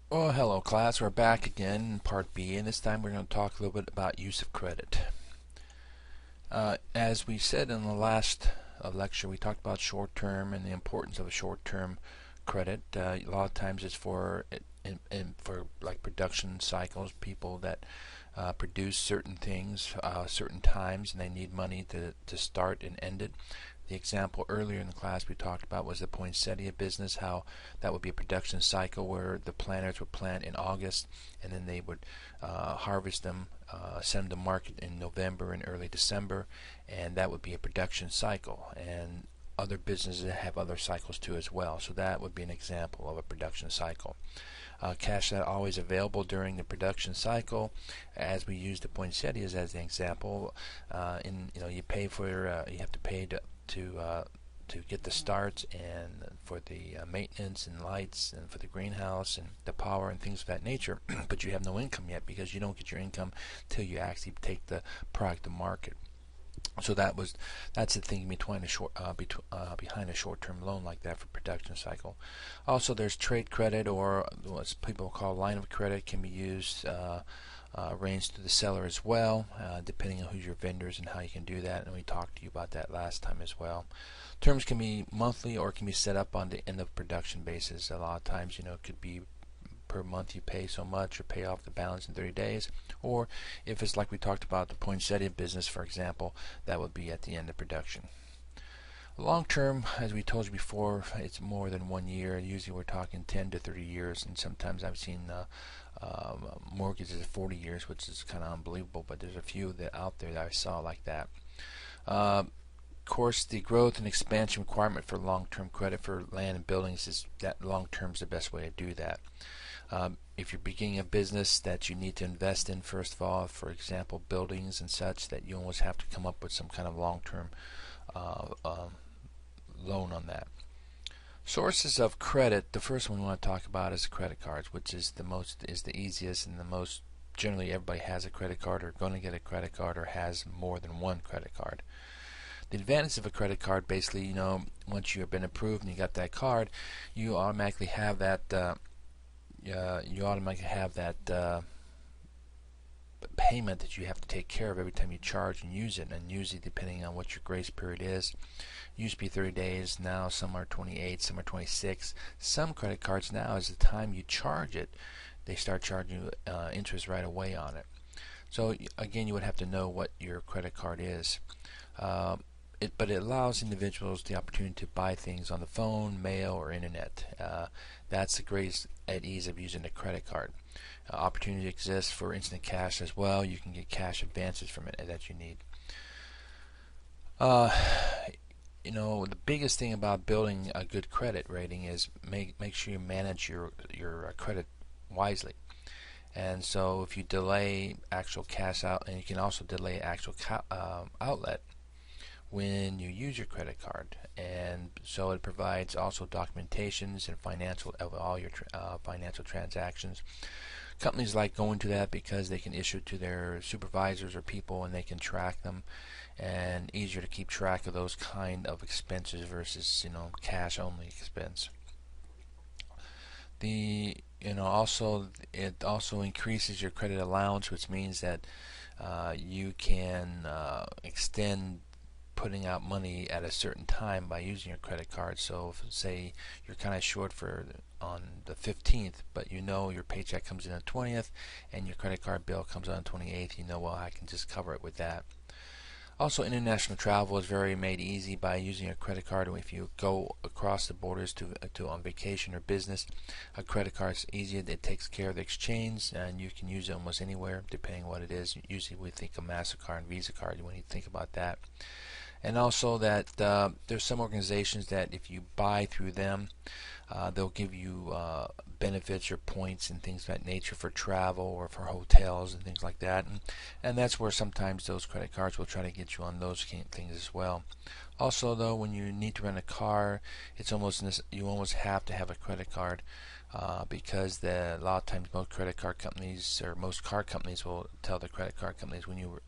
Well, hello class. We're back again in part B, and this time we're going to talk a little bit about use of credit. As we said in the last lecture, we talked about short-term and the importance of a short-term credit. A lot of times it's for like production cycles, people that produce certain things certain times, and they need money to start and end it. The example earlier in the class we talked about was the poinsettia business, how that would be a production cycle where the planters would plant in August and then they would harvest them, send them to market in November and early December, and that would be a production cycle. And other businesses have other cycles too as well, so that would be an example of a production cycle. Cash that always available during the production cycle, as we use the poinsettias as an example. You pay for you have to pay to get the starts and for the maintenance and lights and for the greenhouse and the power and things of that nature, but you have no income yet because you don't get your income till you actually take the product to market. So that's the thing behind a short-term loan like that for production cycle. Also, there's trade credit, or what people call line of credit, can be used arranged to the seller as well, depending on who's your vendors and how you can do that. And we talked to you about that last time as well. Terms can be monthly or can be set up on the end of production basis. A lot of times, it could be per month you pay so much or pay off the balance in 30 days, or if it's like we talked about the poinsettia business, for example, that would be at the end of production. Long term, as we told you before, it's more than 1 year. Usually we're talking 10 to 30 years, and sometimes I've seen mortgages of 40 years, which is kind of unbelievable, but there's a few that out there that I saw like that. Of course, the growth and expansion requirement for long-term credit for land and buildings is that long-term is the best way to do that. If you're beginning a business that you need to invest in, first of all, for example, buildings and such, that you almost have to come up with some kind of long-term loan on that. Sources of credit. The first one we want to talk about is credit cards, which is the easiest and the most. Generally, everybody has a credit card or going to get a credit card or has more than one credit card. The advantage of a credit card, basically, once you have been approved and you got that card, you automatically have that. Payment that you have to take care of every time you charge and use it, and usually depending on what your grace period is. Used to be 30 days, now some are 28, some are 26. Some credit cards now, as the time you charge it, they start charging you interest right away on it. So again, you would have to know what your credit card is. But it allows individuals the opportunity to buy things on the phone, mail, or internet. That's the greatest at ease of using a credit card. Opportunity exists for instant cash as well. You can get cash advances from it that you need. The biggest thing about building a good credit rating is make sure you manage your credit wisely. And so if you delay actual cash out, and you can also delay actual outlet when you use your credit card, and so it provides also documentations and financial of all your financial transactions. Companies like going to that because they can issue to their supervisors or people, and they can track them, and easier to keep track of those kind of expenses versus cash only expense. It also increases your credit allowance, which means that you can extend putting out money at a certain time by using your credit card. So if, say you're kind of short on the 15th, but your paycheck comes in on the 20th and your credit card bill comes on the 28th, well, I can just cover it with that. Also, international travel is very made easy by using a credit card. If you go across the borders to on vacation or business, a credit card is easy. It takes care of the exchange, and you can use it almost anywhere, depending on what it is. Usually, we think of MasterCard and Visa card when you think about that. And also that there's some organizations that if you buy through them, they'll give you benefits or points and things of that nature for travel or for hotels and things like that. And that's where sometimes those credit cards will try to get you on those things as well. Also, though, when you need to rent a car, you almost have to have a credit card because a lot of times most credit card companies or most car companies will tell the credit card companies when you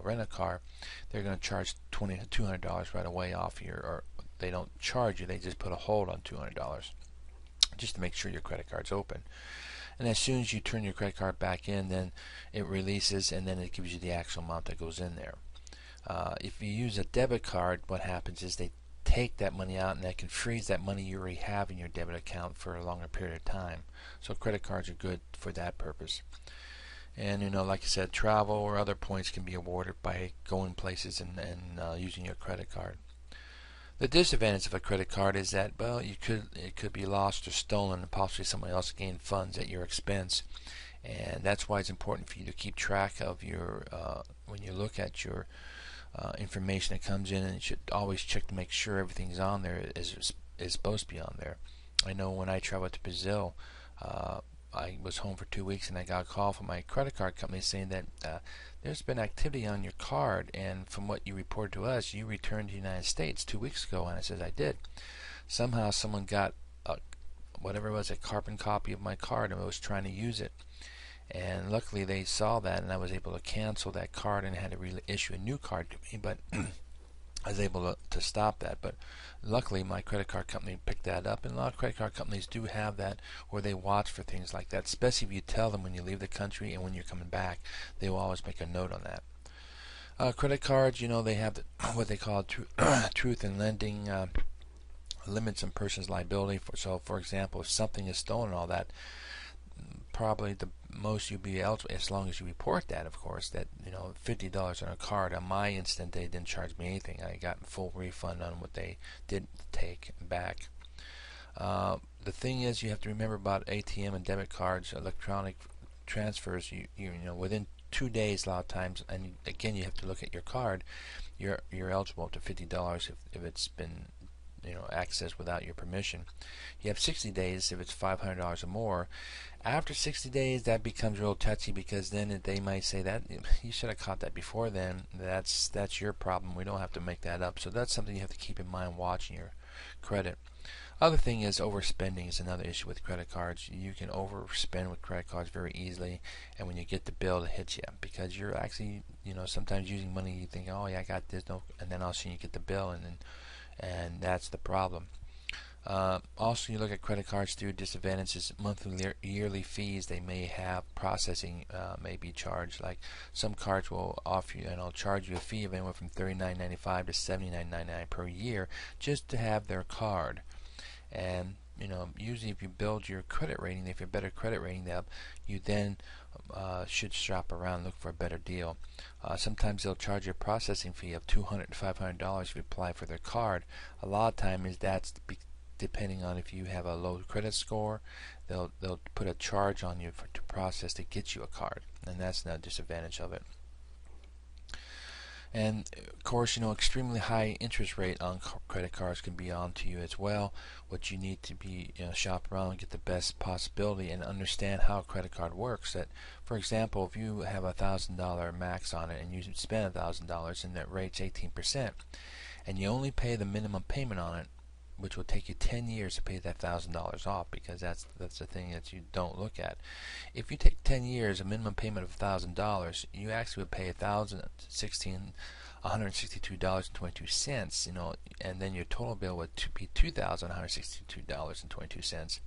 rent a car, they're going to charge $200 right away off or they don't charge you, they just put a hold on $200 just to make sure your credit card's open. And as soon as you turn your credit card back in, then it releases, and then it gives you the actual amount that goes in there. If you use a debit card, what happens is they take that money out, and that can freeze that money you already have in your debit account for a longer period of time. So credit cards are good for that purpose. And like I said, travel or other points can be awarded by going places and using your credit card. The disadvantage of a credit card is that, well, it could be lost or stolen, and possibly somebody else gain funds at your expense. And that's why it's important for you to keep track of your when you look at your information that comes in, and you should always check to make sure everything's on there is supposed to be on there. I know when I traveled to Brazil, I was home for 2 weeks, and I got a call from my credit card company saying that there's been activity on your card, and from what you reported to us, you returned to the United States 2 weeks ago. And I said, I did. Somehow someone got whatever it was, a carbon copy of my card, and was trying to use it. And luckily they saw that, and I was able to cancel that card and had to issue a new card to me. But I was able to stop that. But luckily my credit card company picked that up, and a lot of credit card companies do have that, where they watch for things like that, especially if you tell them when you leave the country and when you're coming back. They will always make a note on that. Credit cards, they have what they call truth in lending limits on person's liability. So for example, if something is stolen and all that, probably the most you'll be eligible, as long as you report that, of course, that $50 on a card. On my instant, they didn't charge me anything. I got full refund on what they did take back. The thing is, you have to remember about ATM and debit cards, electronic transfers. Within 2 days, a lot of times, and again, you have to look at your card. You're eligible up to $50 if it's been accessed without your permission. You have 60 days if it's $500 or more. After 60 days, that becomes real touchy, because then they might say that you should have caught that before then. That's your problem. We don't have to make that up. So that's something you have to keep in mind watching your credit. Other thing is overspending is another issue with credit cards. You can overspend with credit cards very easily, and when you get the bill, it hits you, because you're actually sometimes using money you think, oh yeah, I got this, no, and then all of a sudden you get the bill, and that's the problem. Also, you look at credit cards through disadvantages. Monthly, yearly fees they may have, processing may be charged. Like some cards will offer you, and I'll charge you a fee of anywhere from $39.95 to $79.99 per year just to have their card. And usually if you build your credit rating, if you're better credit rating up, you then should shop around and look for a better deal. Sometimes they'll charge you a processing fee of $200 to $500 if you apply for their card. A lot of times that's depending on if you have a low credit score. They'll put a charge on you to process to get you a card, and that's another disadvantage of it. And of course, extremely high interest rate on credit cards can be on to you as well. What you need to be, shop around and get the best possibility and understand how a credit card works. That, for example, if you have $1,000 max on it and you spend $1,000 and that rate's 18%, and you only pay the minimum payment on it, which will take you 10 years to pay that $1,000 off, because that's the thing that you don't look at. If you take 10 years, a minimum payment of $1,000, you actually would pay $1,162.22, and then your total bill would be $2,162.22.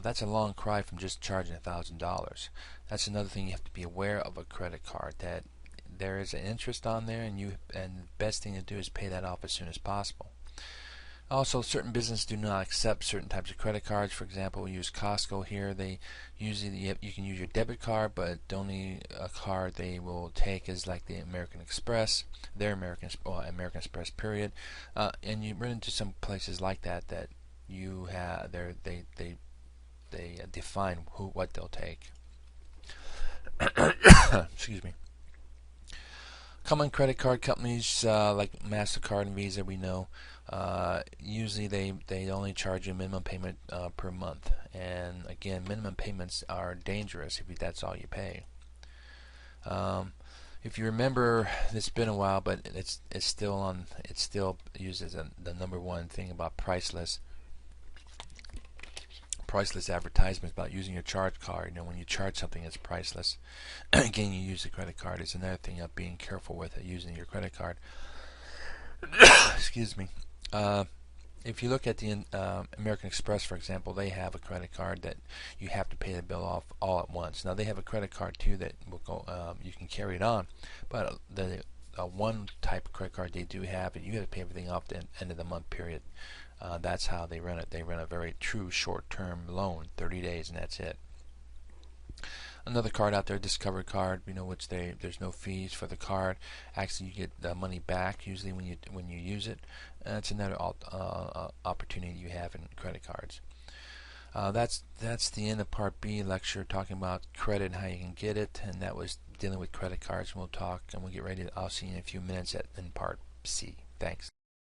That's a long cry from just charging $1,000. That's another thing you have to be aware of a credit card, that there is an interest on there, and the best thing to do is pay that off as soon as possible. Also, certain businesses do not accept certain types of credit cards. For example, we use Costco here. They usually you can use your debit card, but only a card they will take is like the American Express, their American Express period. And you run into some places like that you have they define what they'll take. Excuse me. Common credit card companies like MasterCard and Visa, we know, usually they only charge you a minimum payment per month. And again, minimum payments are dangerous if that's all you pay. If you remember, it's been a while, but it's still used as the number one thing about priceless advertisements about using your charge card. When you charge something, it's priceless. Again, you use the credit card. It's another thing of being careful with using your credit card. Excuse me. if you look at the American Express, for example, they have a credit card that you have to pay the bill off all at once. Now they have a credit card too that will go, you can carry it on, but the one type of credit card they do have, and you have to pay everything off the end of the month period. That's how they run it. They run a very true short-term loan, 30 days, and that's it. Another card out there, Discover card, which there's no fees for the card. Actually, you get the money back usually when you use it. That's another opportunity you have in credit cards. That's the end of Part B lecture, talking about credit and how you can get it, and that was dealing with credit cards. We'll talk and we'll get ready. I'll see you in a few minutes in Part C. Thanks.